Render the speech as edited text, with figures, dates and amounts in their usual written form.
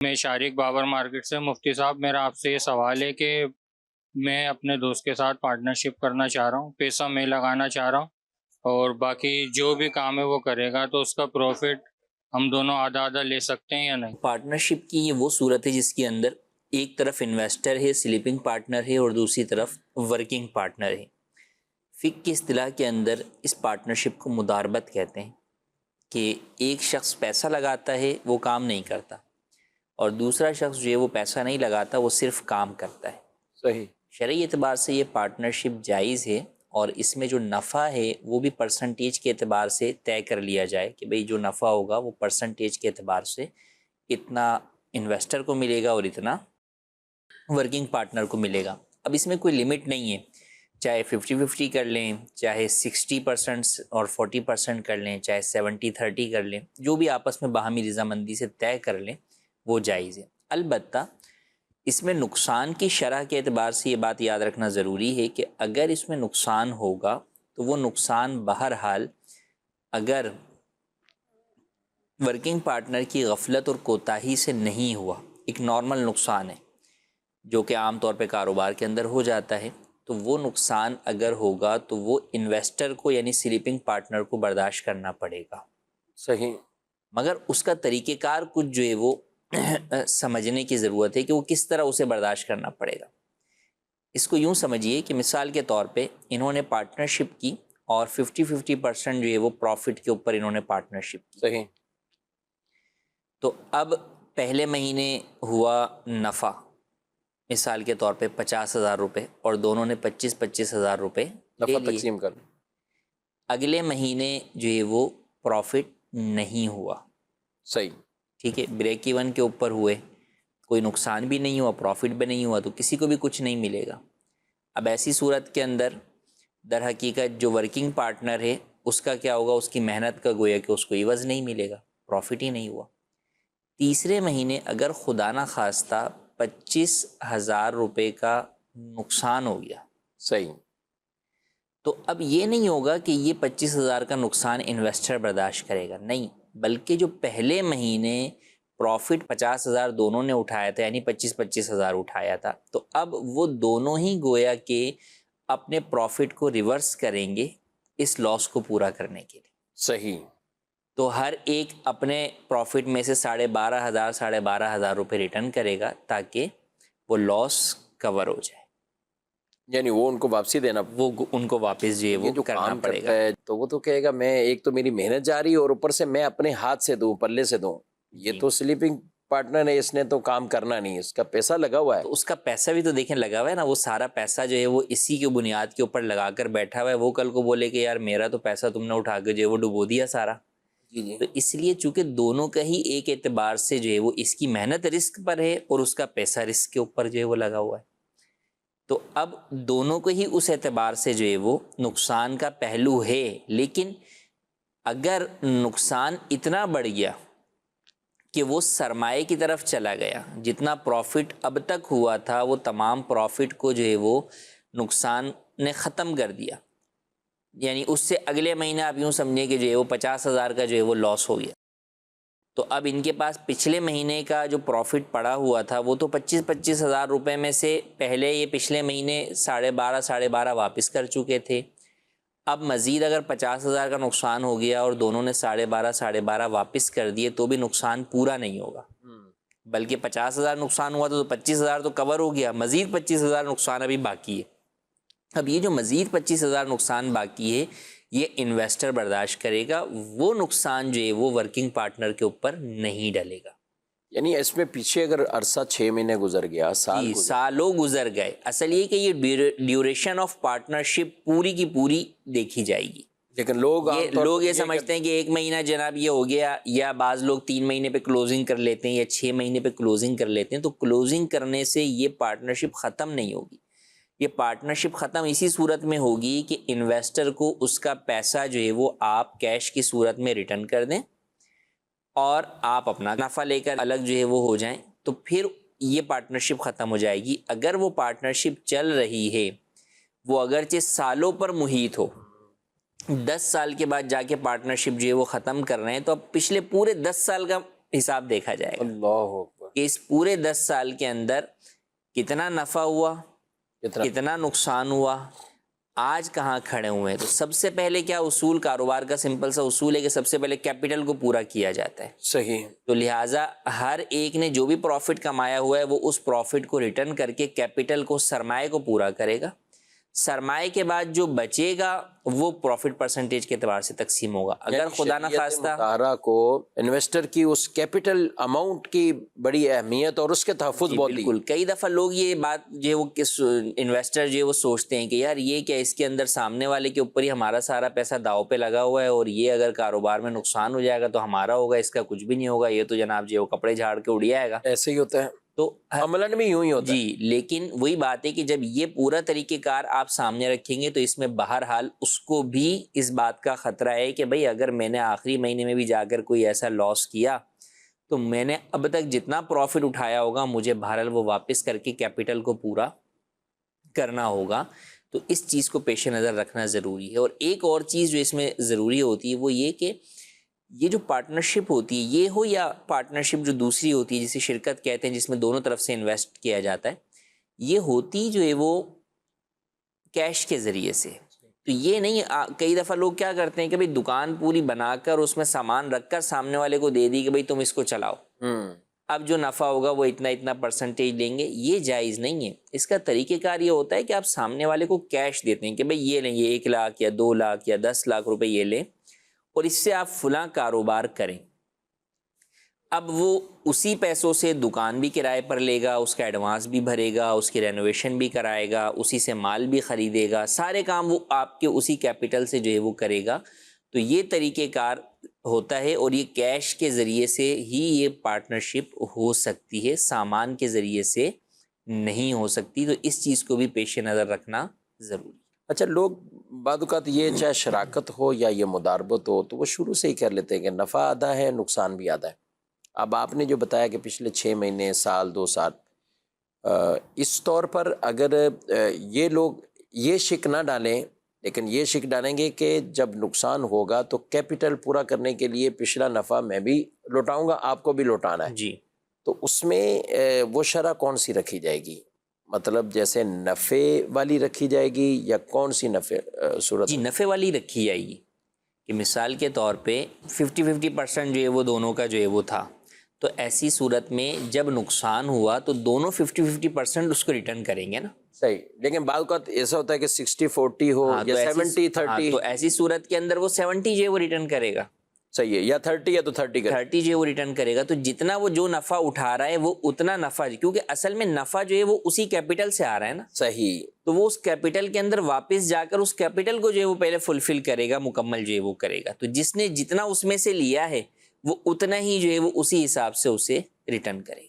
میں شارق بابر مارکیٹ سے مفتی صاحب، میرا آپ سے یہ سوال ہے کہ میں اپنے دوست کے ساتھ پارٹنرشپ کرنا چاہ رہا ہوں، پیسہ میں لگانا چاہ رہا ہوں اور باقی جو بھی کام ہے وہ کرے گا، تو اس کا پروفٹ ہم دونوں آدھا آدھا لے سکتے ہیں یا نہیں؟ پارٹنرشپ کی یہ وہ صورت ہے جس کے اندر ایک طرف انویسٹر ہے، سلیپنگ پارٹنر ہے، اور دوسری طرف ورکنگ پارٹنر ہے۔ فقہ کی اصطلاح کے اندر اس پارٹنرشپ کو مداربت کہتے ہیں کہ ایک شخص پیسہ لگاتا ہے، وہ کام نہیں کرتا، اور دوسرا شخص جو ہے وہ پیسہ نہیں لگاتا، وہ صرف کام کرتا ہے۔ صحیح۔ شرعی اعتبار سے یہ پارٹنرشپ جائز ہے، اور اس میں جو نفع ہے وہ بھی پرسنٹیج کے اعتبار سے طے کر لیا جائے کہ بھئی جو نفع ہوگا وہ پرسنٹیج کے اعتبار سے اتنا انویسٹر کو ملے گا اور اتنا ورکنگ پارٹنر کو ملے گا۔ اب اس میں کوئی لمٹ نہیں ہے، چاہے 50-50 کر لیں، چاہے 60% اور 40% کر لیں، چاہے 70-30 کر لیں، جو بھی آپس میں باہمی رضامندی سے طے کر لیں وہ جائز ہے۔ البتہ اس میں نقصان کی شرح کے اعتبار سے یہ بات یاد رکھنا ضروری ہے کہ اگر اس میں نقصان ہوگا تو وہ نقصان بہرحال اگر ورکنگ پارٹنر کی غفلت اور کوتاہی سے نہیں ہوا، ایک نارمل نقصان ہے جو کہ عام طور پہ کاروبار کے اندر ہو جاتا ہے، تو وہ نقصان اگر ہوگا تو وہ انویسٹر کو یعنی سلیپنگ پارٹنر کو برداشت کرنا پڑے گا۔ صحیح۔ مگر اس کا طریقہ کار کچھ جو ہے وہ سمجھنے کی ضرورت ہے کہ وہ کس طرح اسے برداشت کرنا پڑے گا۔ اس کو یوں سمجھیے کہ مثال کے طور پہ انہوں نے پارٹنرشپ کی اور 50-50% جو ہے وہ پروفٹ کے اوپر انہوں نے پارٹنرشپ کی۔ صحیح۔ تو اب پہلے مہینے ہوا نفع مثال کے طور پہ 50,000 روپے، اور دونوں نے 25,000 روپے نفع لے لیے۔ تقسیم کر۔ اگلے مہینے جو ہے وہ پروفٹ نہیں ہوا، صحیح۔ ٹھیک ہے، بریک ایون کے اوپر ہوئے، کوئی نقصان بھی نہیں ہوا، پروفٹ بھی نہیں ہوا، تو کسی کو بھی کچھ نہیں ملے گا۔ اب ایسی صورت کے اندر در حقیقت جو ورکنگ پارٹنر ہے اس کا کیا ہوگا؟ اس کی محنت کا گویا کہ اس کو عوض نہیں ملے گا، پروفٹ ہی نہیں ہوا۔ تیسرے مہینے اگر خدا نہ خواستہ 25,000 روپے کا نقصان ہو گیا، صحیح، تو اب یہ نہیں ہوگا کہ یہ 25,000 کا نقصان انویسٹر برداشت کرے گا، نہیں، بلکہ جو پہلے مہینے پروفٹ 50,000 دونوں نے اٹھایا تھا، یعنی 25,000 اٹھایا تھا، تو اب وہ دونوں ہی گویا کہ اپنے پروفٹ کو ریورس کریں گے اس لاس کو پورا کرنے کے لیے۔ صحیح۔ تو ہر ایک اپنے پروفٹ میں سے 12,500 روپے ریٹرن کرے گا تاکہ وہ لاس کور ہو جائے، یعنی وہ ان کو واپسی دینا، وہ ان کو واپس جو ہے وہ جو کرنا کام پڑے کرتا گا۔ ہے تو وہ تو کہے گا میں ایک تو میری محنت جاری اور اوپر سے میں اپنے ہاتھ سے دوں، پلے سے دوں۔ یہ تو سلیپنگ پارٹنر ہے، اس نے تو کام کرنا نہیں، اس کا پیسہ لگا ہوا ہے۔ تو اس کا پیسہ بھی تو دیکھیں لگا ہوا ہے نا، وہ سارا پیسہ جو ہے وہ اسی کی بنیاد کے اوپر لگا کر بیٹھا ہوا ہے۔ وہ کل کو بولے کہ یار میرا تو پیسہ تم نے اٹھا کے جو ہے وہ ڈبو دیا سارا۔ جی جی۔ تو اس لیے چونکہ دونوں کا ہی ایک اعتبار سے جو ہے وہ اس کی محنت رسک پر ہے اور اس کا پیسہ رسک کے اوپر جو ہے وہ لگا ہوا ہے، تو اب دونوں کو ہی اس اعتبار سے جو ہے وہ نقصان کا پہلو ہے۔ لیکن اگر نقصان اتنا بڑھ گیا کہ وہ سرمائے کی طرف چلا گیا، جتنا پروفٹ اب تک ہوا تھا وہ تمام پروفٹ کو جو ہے وہ نقصان نے ختم کر دیا، یعنی اس سے اگلے مہینے آپ یوں سمجھیں کہ جو ہے وہ 50,000 کا جو ہے وہ لاس ہو گیا، تو اب ان کے پاس پچھلے مہینے کا جو پروفٹ پڑا ہوا تھا وہ تو 25,000 روپے میں سے پہلے یہ پچھلے مہینے 12,500 واپس کر چکے تھے۔ اب مزید اگر 50,000 کا نقصان ہو گیا اور دونوں نے 12,500 واپس کر دیے تو بھی نقصان پورا نہیں ہوگا، بلکہ 50,000 نقصان ہوا تو 25,000 تو کور ہو گیا، مزید 25,000 نقصان ابھی باقی ہے۔ اب یہ جو مزید 25,000 نقصان باقی ہے یہ انویسٹر برداشت کرے گا، وہ نقصان جو ہے وہ ورکنگ پارٹنر کے اوپر نہیں ڈلے گا۔ یعنی اس میں پیچھے اگر عرصہ 6 مہینے گزر گیا، سال جی، گزر، سالوں گزر گئے، اصل یہ کہ یہ ڈیوریشن آف پارٹنرشپ پوری کی پوری دیکھی جائے گی۔ لیکن لوگ یہ سمجھتے ہیں کہ 1 مہینہ جناب یہ ہو گیا، یا بعض لوگ 3 مہینے پہ کلوزنگ کر لیتے ہیں یا 6 مہینے پہ کلوزنگ کر لیتے ہیں، تو کلوزنگ کرنے سے یہ پارٹنرشپ ختم نہیں ہوگی۔ یہ پارٹنرشپ ختم اسی صورت میں ہوگی کہ انویسٹر کو اس کا پیسہ جو ہے وہ آپ کیش کی صورت میں ریٹرن کر دیں اور آپ اپنا نفع لے کر الگ جو ہے وہ ہو جائیں، تو پھر یہ پارٹنرشپ ختم ہو جائے گی۔ اگر وہ پارٹنرشپ چل رہی ہے، وہ اگرچہ سالوں پر محیط ہو، 10 سال کے بعد جا کے پارٹنرشپ جو ہے وہ ختم کر رہے ہیں، تو اب پچھلے پورے 10 سال کا حساب دیکھا جائے گا۔ اللہ اکبر۔ کہ اس پورے 10 سال کے اندر کتنا نفع ہوا، کتنا نقصان ہوا، آج کہاں کھڑے ہوئے ہیں۔ تو سب سے پہلے کیا اصول کاروبار کا سمپل سا اصول ہے کہ سب سے پہلے کیپٹل کو پورا کیا جاتا ہے۔ صحیح۔ تو لہٰذا ہر ایک نے جو بھی پروفٹ کمایا ہوا ہے وہ اس پروفٹ کو ریٹرن کر کے کیپٹل کو، سرمائے کو پورا کرے گا۔ سرمائے کے بعد جو بچے گا وہ پروفٹ پرسنٹیج کے اعتبار سے تقسیم ہوگا۔ اگر خدا نہ خواستہ مطالعہ کو انویسٹر کی اس کیپٹل اماؤنٹ کی بڑی اہمیت اور اس کے تحفظ بہت بالکل، کئی دفعہ لوگ یہ بات جو وہ انویسٹر جو وہ سوچتے ہیں کہ یار یہ کیا، اس کے اندر سامنے والے کے اوپر ہی ہمارا سارا پیسہ داؤ پہ لگا ہوا ہے، اور یہ اگر کاروبار میں نقصان ہو جائے گا تو ہمارا ہوگا، اس کا کچھ بھی نہیں ہوگا، یہ تو جناب جو وہ کپڑے جھاڑ کے اڑ جائے گا۔ ایسے ہی ہوتا ہے، تو عملاً بھی یوں ہی ہوتا ہے۔ جی، لیکن وہی بات ہے کہ جب یہ پورا طریقہ کار آپ سامنے رکھیں گے تو اس میں بہرحال اس کو بھی اس بات کا خطرہ ہے کہ بھئی اگر میں نے آخری مہینے میں بھی جا کر کوئی ایسا لاس کیا تو میں نے اب تک جتنا پروفٹ اٹھایا ہوگا مجھے بہرحال وہ واپس کر کے کیپٹل کو پورا کرنا ہوگا۔ تو اس چیز کو پیش نظر رکھنا ضروری ہے۔ اور ایک اور چیز جو اس میں ضروری ہوتی ہے وہ یہ کہ یہ جو پارٹنرشپ ہوتی ہے، یہ ہو یا پارٹنرشپ جو دوسری ہوتی ہے جسے شرکت کہتے ہیں، جس میں دونوں طرف سے انویسٹ کیا جاتا ہے، یہ ہوتی جو ہے وہ کیش کے ذریعے سے۔ تو یہ نہیں، کئی دفعہ لوگ کیا کرتے ہیں کہ بھئی دکان پوری بنا کر اس میں سامان رکھ کر سامنے والے کو دے دی کہ بھئی تم اس کو چلاؤ، اب جو نفع ہوگا وہ اتنا اتنا پرسنٹیج لیں گے۔ یہ جائز نہیں ہے۔ اس کا طریقہ کار یہ ہوتا ہے کہ آپ سامنے والے کو کیش دیتے ہیں کہ بھئی یہ لیں، یہ 1 لاکھ یا 2 لاکھ یا 10 لاکھ روپے یہ لیں اور اس سے آپ فلاں کاروبار کریں۔ اب وہ اسی پیسوں سے دکان بھی کرائے پر لے گا، اس کا ایڈوانس بھی بھرے گا، اس کی رینوویشن بھی کرائے گا، اسی سے مال بھی خریدے گا، سارے کام وہ آپ کے اسی کیپٹل سے جو ہے وہ کرے گا۔ تو یہ طریقہ کار ہوتا ہے، اور یہ کیش کے ذریعے سے ہی یہ پارٹنرشپ ہو سکتی ہے، سامان کے ذریعے سے نہیں ہو سکتی۔ تو اس چیز کو بھی پیش نظر رکھنا ضروری ہے۔ اچھا، لوگ بعض اوقات یہ چاہے شراکت ہو یا یہ مداربت ہو تو وہ شروع سے ہی کر لیتے ہیں کہ نفع آدھا ہے، نقصان بھی آدھا ہے۔ اب آپ نے جو بتایا کہ پچھلے 6 مہینے، سال، 2 سال، اس طور پر اگر یہ لوگ یہ شک نہ ڈالیں، لیکن یہ شک ڈالیں گے کہ جب نقصان ہوگا تو کیپٹل پورا کرنے کے لیے پچھلا نفع میں بھی لوٹاؤں گا، آپ کو بھی لوٹانا ہے، جی، تو اس میں وہ شرح کون سی رکھی جائے گی؟ مطلب جیسے نفع والی رکھی جائے گی یا کون سی نفع صورت؟ جی، نفع والی رکھی جائے گی کہ مثال کے طور پہ 50-50% جو ہے وہ دونوں کا جو ہے وہ تھا، تو ایسی صورت میں جب نقصان ہوا تو دونوں 50-50% اس کو ریٹرن کریں گے نا۔ صحیح، لیکن بعض اوقات ایسا ہوتا ہے کہ 60-40 ہو یا 70-30۔ تو ایسی صورت کے اندر وہ 70 جو ہے وہ ریٹرن کرے گا، صحیح ہے، یا 30 ہے تو 30 کرے، 30 جو ہے وہ ریٹرن کرے گا۔ تو جتنا وہ جو نفع اٹھا رہا ہے وہ اتنا نفع، کیونکہ اصل میں نفع جو ہے وہ اسی کیپٹل سے آ رہا ہے نا۔ صحیح، تو وہ اس کیپٹل کے اندر واپس جا کر اس کیپٹل کو جو ہے وہ پہلے فلفل کرے گا، مکمل جو ہے وہ کرے گا۔ تو جس نے جتنا اس میں سے لیا ہے وہ اتنا ہی جو ہے وہ اسی حساب سے اسے ریٹرن کرے گا۔